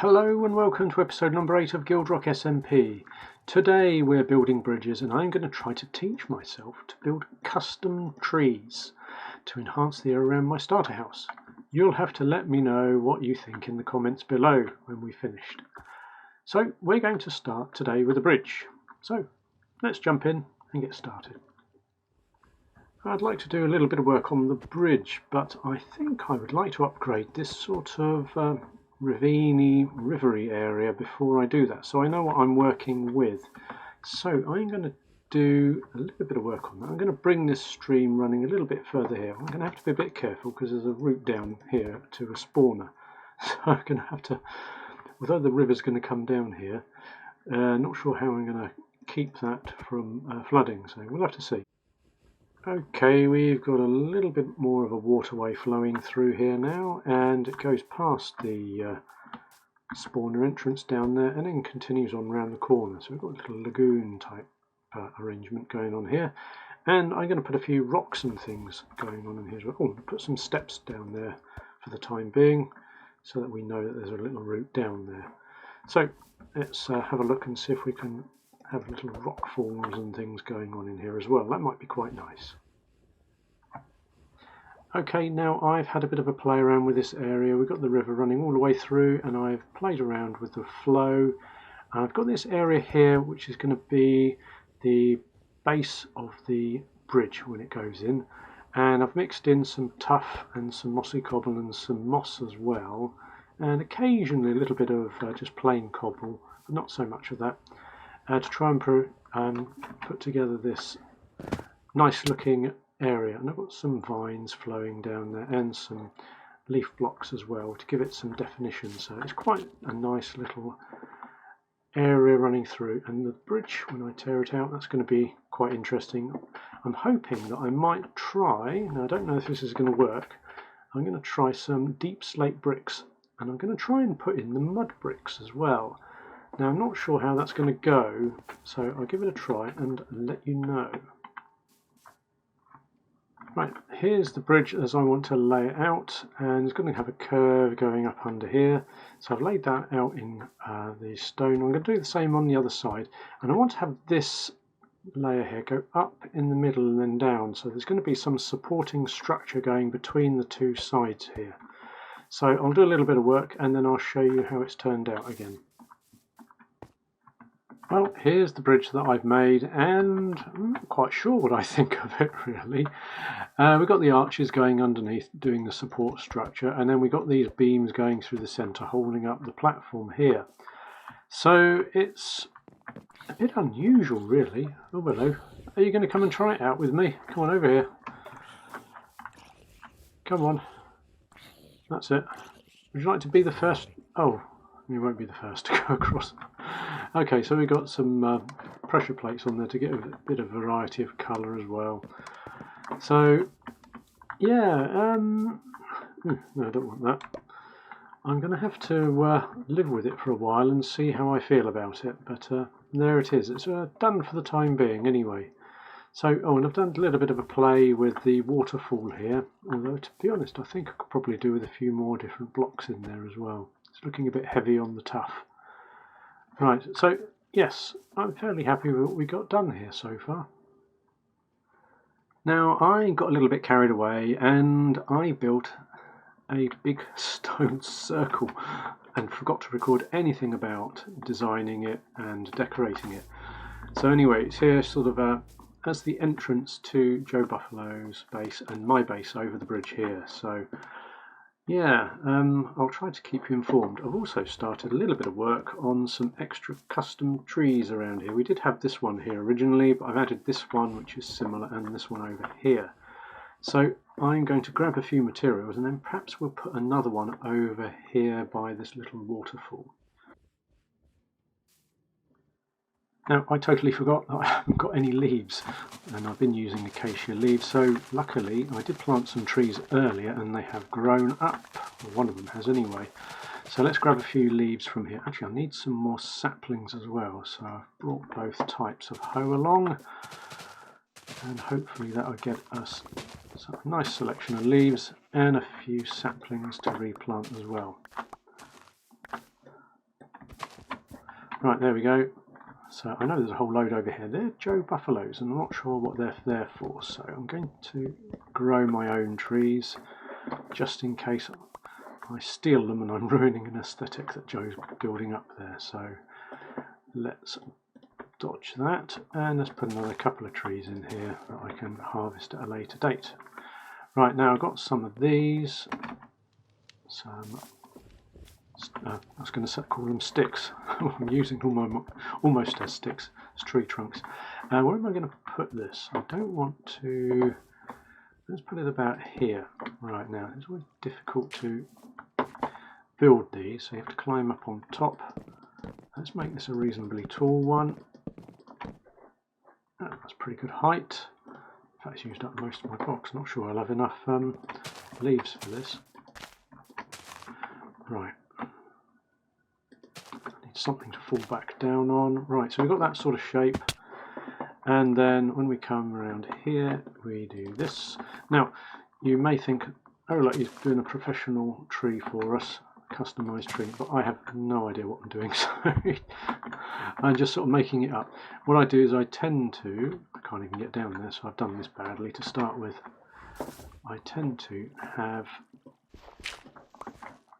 Hello and welcome to episode number 8 of GuildRock SMP. Today we're building bridges and I'm going to try to teach myself to build custom trees to enhance the area around my starter house. You'll have to let me know what you think in the comments below when we've finished. So we're going to start today with a bridge. So let's jump in and get started. I'd like to do a little bit of work on the bridge, but I think I would like to upgrade this sort of ravine-y, rivery area before I do that, so I know what I'm working with. So I'm going to do a little bit of work on that. I'm going to bring this stream running a little bit further here. I'm going to have to be a bit careful because there's a route down here to a spawner, so I'm going to have to, although the river's going to come down here, not sure how I'm going to keep that from flooding, so we'll have to see. Okay, we've got a little bit more of a waterway flowing through here now, and it goes past the spawner entrance down there and then continues on round the corner. So we've got a little lagoon type arrangement going on here, and I'm going to put a few rocks and things going on in here as well. Oh, put some steps down there for the time being so that we know that there's a little route down there. So let's have a look and see if we can have little rock falls and things going on in here as well. That might be quite nice. Okay, now I've had a bit of a play around with this area. We've got the river running all the way through and I've played around with the flow. I've got this area here which is going to be the base of the bridge when it goes in, and I've mixed in some tuff and some mossy cobble and some moss as well, and occasionally a little bit of just plain cobble, but not so much of that. To try and put together this nice looking area, and I've got some vines flowing down there and some leaf blocks as well to give it some definition, so it's quite a nice little area running through. And the bridge, when I tear it out, that's going to be quite interesting. I'm hoping that I might try, now I don't know if this is going to work, I'm going to try some deep slate bricks, and I'm going to try and put in the mud bricks as well. Now I'm not sure how that's going to go, so I'll give it a try and let you know. Right, here's the bridge as I want to lay it out, and it's going to have a curve going up under here. So I've laid that out in the stone. I'm going to do the same on the other side, and I want to have this layer here go up in the middle and then down. So there's going to be some supporting structure going between the two sides here. So I'll do a little bit of work and then I'll show you how it's turned out again. Well, here's the bridge that I've made, and I'm not quite sure what I think of it really. We've got the arches going underneath doing the support structure, and then we've got these beams going through the centre holding up the platform here. So it's a bit unusual really. Oh hello, are you going to come and try it out with me? Come on over here. Come on. That's it. Would you like to be the first? Oh, you won't be the first to go across. Okay, so we've got some pressure plates on there to get a bit of variety of colour as well. So, yeah, no, I don't want that. I'm going to have to live with it for a while and see how I feel about it, but there it is. It's done for the time being anyway. So, oh, and I've done a little bit of a play with the waterfall here, although to be honest I think I could probably do with a few more different blocks in there as well. It's looking a bit heavy on the tuff. Right, so yes, I'm fairly happy with what we got done here so far. Now I got a little bit carried away and I built a big stone circle and forgot to record anything about designing it and decorating it. So anyway, it's here sort of as the entrance to Joe Buffalo's base and my base over the bridge here. So yeah, I'll try to keep you informed. I've also started a little bit of work on some extra custom trees around here. We did have this one here originally, but I've added this one which is similar and this one over here. So I'm going to grab a few materials and then perhaps we'll put another one over here by this little waterfall. Now I totally forgot that I haven't got any leaves, and I've been using acacia leaves, so luckily I did plant some trees earlier and they have grown up, or one of them has anyway. So let's grab a few leaves from here. Actually I need some more saplings as well, so I've brought both types of hoe along, and hopefully that will get us a nice selection of leaves and a few saplings to replant as well. Right, there we go. So I know there's a whole load over here. They're Joe Buffaloes, and I'm not sure what they're there for. So I'm going to grow my own trees, just in case I steal them and I'm ruining an aesthetic that Joe's building up there. So let's dodge that, and let's put another couple of trees in here that I can harvest at a later date. Right, now I've got some of these. Some I was going to call them sticks. I'm using them almost as sticks, as tree trunks. Where am I going to put this? I don't want to. Let's put it about here. Right, now it's always difficult to build these, so you have to climb up on top. Let's make this a reasonably tall one. That's pretty good height. In fact, it's used up most of my box. Not sure I'll have enough leaves for this. Right. Something to fall back down on. Right, so we've got that sort of shape, and then when we come around here we do this. Now you may think, oh look, he's doing a professional tree for us, customized tree, but I have no idea what I'm doing, so I'm just sort of making it up. What I do is I tend to, I can't even get down there, so I've done this badly to start with. I tend to have,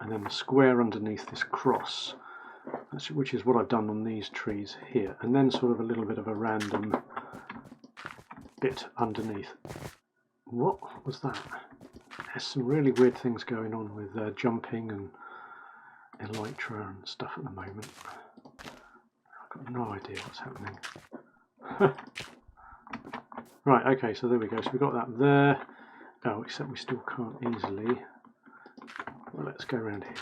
and then the square underneath this cross, which is what I've done on these trees here, and then sort of a little bit of a random bit underneath. What was that? There's some really weird things going on with jumping and elytra and stuff at the moment. I've got no idea what's happening. Right, okay, so there we go. So we've got that there. Oh, except we still can't easily. Well, let's go around here.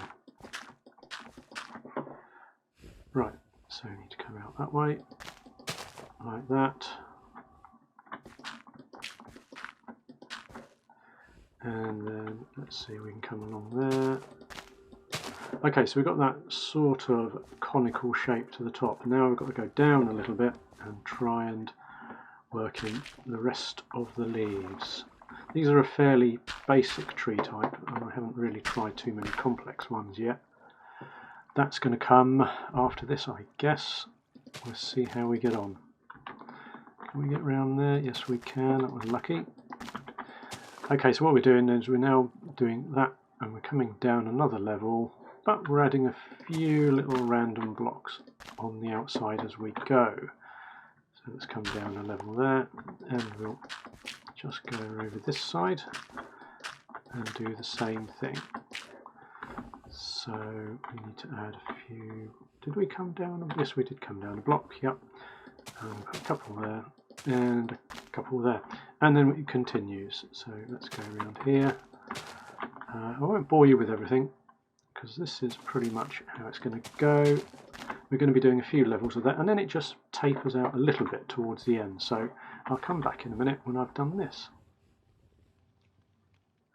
Right, so we need to come out that way, like that. And then let's see if we can come along there. Okay, so we've got that sort of conical shape to the top. Now we've got to go down a little bit and try and work in the rest of the leaves. These are a fairly basic tree type, and I haven't really tried too many complex ones yet. That's going to come after this, I guess. We'll see how we get on. Can we get round there? Yes, we can. That was lucky. Okay, so what we're doing is we're now doing that, and we're coming down another level, but we're adding a few little random blocks on the outside as we go. So let's come down a level there, and we'll just go over this side and do the same thing. So we need to add a few. Did we come down? Yes, we did come down a block. Yep. Put a couple there and a couple there, and then it continues. So let's go around here. I won't bore you with everything because this is pretty much how it's going to go. We're going to be doing a few levels of that, and then it just tapers out a little bit towards the end. So I'll come back in a minute when I've done this.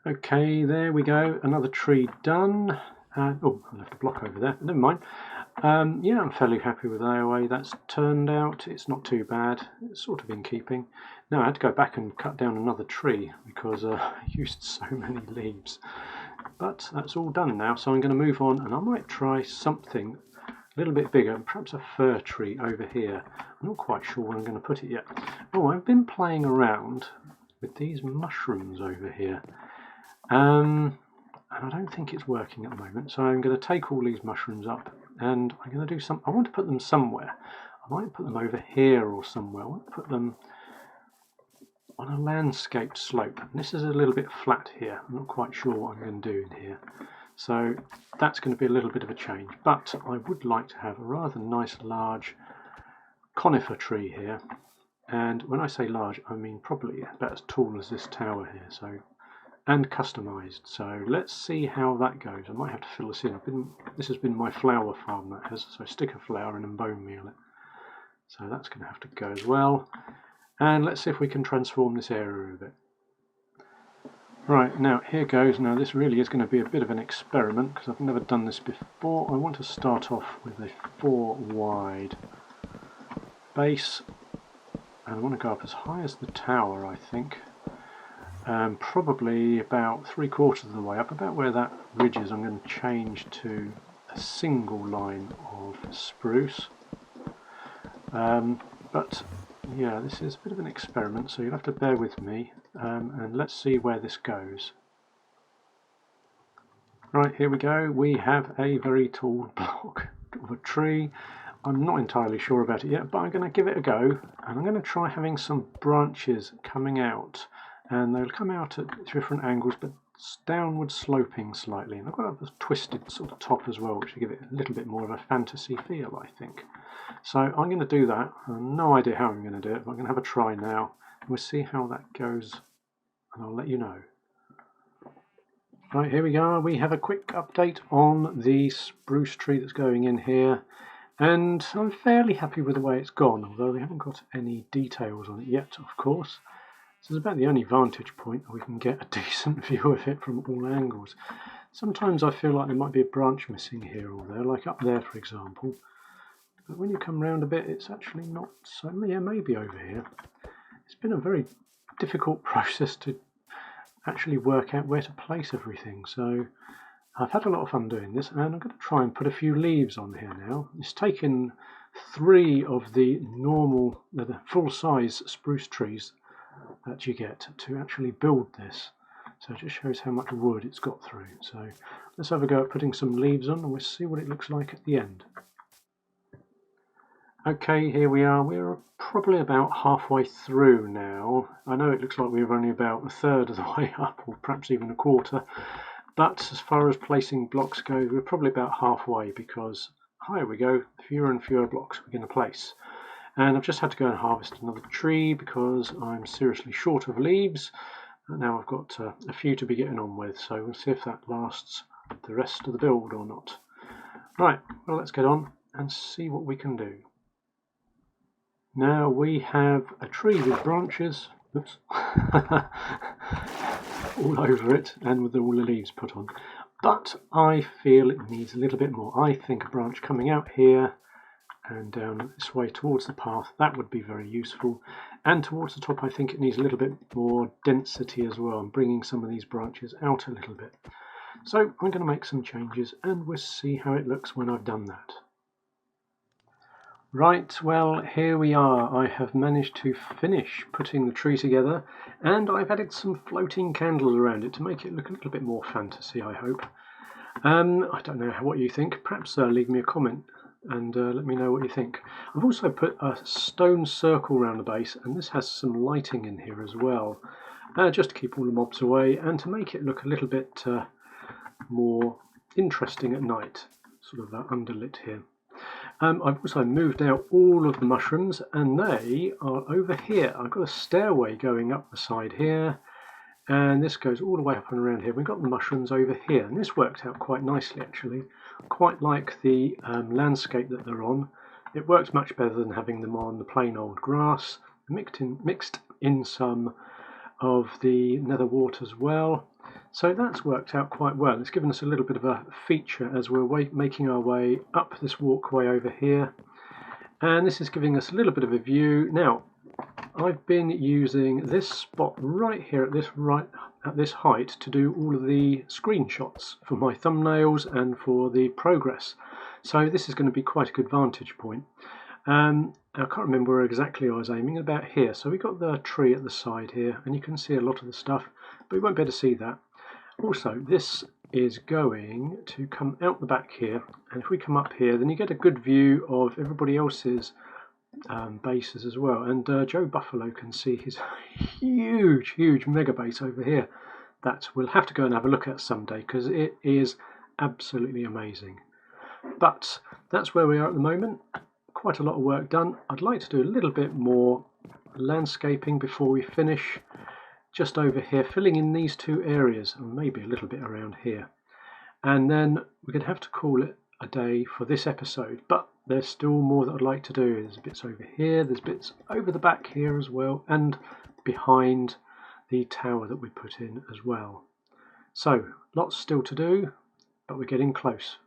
Okay, there we go. Another tree done. Oh, I left a block over there. Never mind. Yeah, I'm fairly happy with the way that's turned out. It's not too bad. It's sort of in keeping. Now I had to go back and cut down another tree because I used so many leaves. But that's all done now, so I'm going to move on, and I might try something a little bit bigger, perhaps a fir tree over here. I'm not quite sure where I'm going to put it yet. Oh, I've been playing around with these mushrooms over here. And I don't think it's working at the moment, so I'm going to take all these mushrooms up and I'm going to do some. I want to put them somewhere. I might put them over here or somewhere. I want to put them on a landscaped slope. And this is a little bit flat here. I'm not quite sure what I'm going to do in here. So that's going to be a little bit of a change, but I would like to have a rather nice large conifer tree here. And when I say large, I mean probably about as tall as this tower here. So. And customised, so let's see how that goes. I might have to fill this in. This has been my flower farm, that has, so stick a flower in and bone meal it. So that's going to have to go as well. And let's see if we can transform this area a bit. Right, now here goes. Now this really is going to be a bit of an experiment because I've never done this before. I want to start off with a 4 wide base, and I want to go up as high as the tower, I think. Probably about 3/4 of the way up, about where that ridge is. I'm going to change to a single line of spruce. But yeah, this is a bit of an experiment, so you'll have to bear with me, and let's see where this goes. Right, here we go. We have a very tall block of a tree. I'm not entirely sure about it yet, but I'm going to give it a go, and I'm going to try having some branches coming out, and they'll come out at different angles, but downward sloping slightly. And I've got a twisted sort of top as well, which will give it a little bit more of a fantasy feel, I think. So I'm going to do that. I have no idea how I'm going to do it, but I'm going to have a try now, and we'll see how that goes, and I'll let you know. Right, here we are. We have a quick update on the spruce tree that's going in here, and I'm fairly happy with the way it's gone, although we haven't got any details on it yet, of course. This is about the only vantage point that we can get a decent view of it from all angles. Sometimes I feel like there might be a branch missing here or there, like up there for example, but when you come round a bit it's actually not so. Yeah, maybe over here. It's been a very difficult process to actually work out where to place everything, so I've had a lot of fun doing this, and I'm going to try and put a few leaves on here now. It's taken 3 of the normal, the full-size spruce trees that you get to actually build this, so it just shows how much wood it's got through. So let's have a go at putting some leaves on, and we'll see what it looks like at the end. Okay, here we are. We're probably about halfway through now. I know it looks like we're only about a third of the way up, or perhaps even a quarter, but as far as placing blocks go, we're probably about halfway, because here we go, fewer and fewer blocks we're going to place. And I've just had to go and harvest another tree because I'm seriously short of leaves. And now I've got a few to be getting on with, so we'll see if that lasts the rest of the build or not. Right, well, let's get on and see what we can do. Now we have a tree with branches, oops, all over it, and with all the leaves put on. But I feel it needs a little bit more. I think a branch coming out here and down this way towards the path, that would be very useful. And towards the top I think it needs a little bit more density as well, and bringing some of these branches out a little bit. So I'm going to make some changes, and we'll see how it looks when I've done that. Right, well, here we are. I have managed to finish putting the tree together, and I've added some floating candles around it to make it look a little bit more fantasy, I hope. I don't know what you think. Perhaps leave me a comment and let me know what you think. I've also put a stone circle around the base, and this has some lighting in here as well, just to keep all the mobs away and to make it look a little bit more interesting at night, sort of underlit here. I've also moved out all of the mushrooms, and they are over here. I've got a stairway going up the side here, and this goes all the way up and around here. We've got the mushrooms over here, and this worked out quite nicely actually. Quite like the landscape that they're on. It works much better than having them on the plain old grass. Mixed in some of the nether wart as well. So that's worked out quite well. It's given us a little bit of a feature as we're making our way up this walkway over here, and this is giving us a little bit of a view. Now I've been using this spot right here at this height to do all of the screenshots for my thumbnails and for the progress, so this is going to be quite a good vantage point. I can't remember where exactly I was aiming, about here. So we've got the tree at the side here, and you can see a lot of the stuff, but we won't be able to see that. Also, this is going to come out the back here, and if we come up here, then you get a good view of everybody else's bases as well. And Joe Buffalo can see his huge mega base over here. That we'll have to go and have a look at someday, because it is absolutely amazing. But that's where we are at the moment. Quite a lot of work done. I'd like to do a little bit more landscaping before we finish, just over here, filling in these 2 areas, and maybe a little bit around here. And then we're going to have to call it a day for this episode, but there's still more that I'd like to do. There's bits over here, there's bits over the back here as well, and behind the tower that we put in as well. So lots still to do, but we're getting close.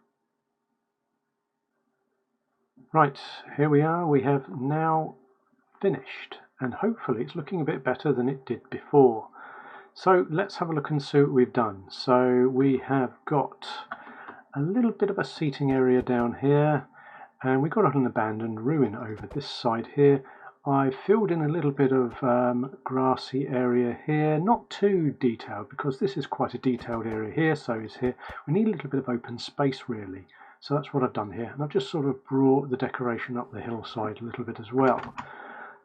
Right, here we are. We have now finished, and hopefully it's looking a bit better than it did before. So let's have a look and see what we've done. So we have got a little bit of a seating area down here, And we got an abandoned ruin over this side here. I filled in a little bit of grassy area here, not too detailed because this is quite a detailed area here, so is here. We need a little bit of open space really, so that's what I've done here. And I've just sort of brought the decoration up the hillside a little bit as well.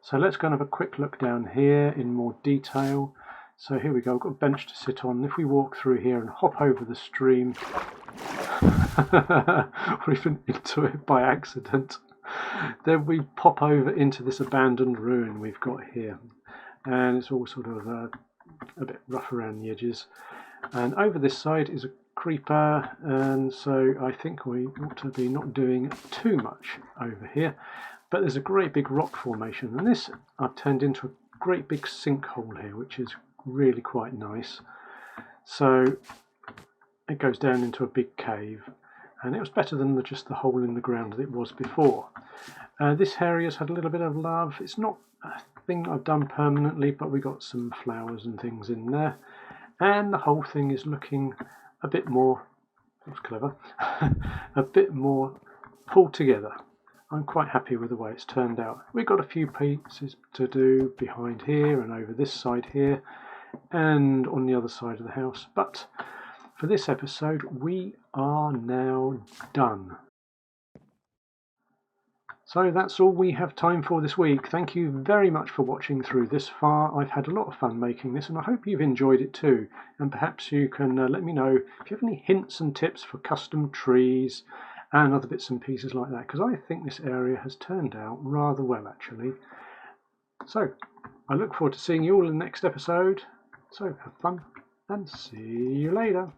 So let's go and have a quick look down here in more detail. So here we go, I've got a bench to sit on. If we walk through here and hop over the stream, or even into it by accident, then we pop over into this abandoned ruin we've got here, and it's all sort of a bit rough around the edges. And over this side is a creeper, and so I think we ought to be not doing too much over here. But there's a great big rock formation, and this I've turned into a great big sinkhole here, which is really quite nice. So it goes down into a big cave, and it was better than just the hole in the ground that it was before. This area's had a little bit of love. It's not a thing I've done permanently, but we got some flowers and things in there, and the whole thing is looking a bit more, that's clever, a bit more pulled together. I'm quite happy with the way it's turned out. We've got a few pieces to do behind here and over this side here and on the other side of the house, but for this episode we are now done. So that's all we have time for this week. Thank you very much for watching through this far. I've had a lot of fun making this, and I hope you've enjoyed it too. And perhaps you can let me know if you have any hints and tips for custom trees and other bits and pieces like that, because I think this area has turned out rather well actually. So I look forward to seeing you all in the next episode. So have fun and see you later.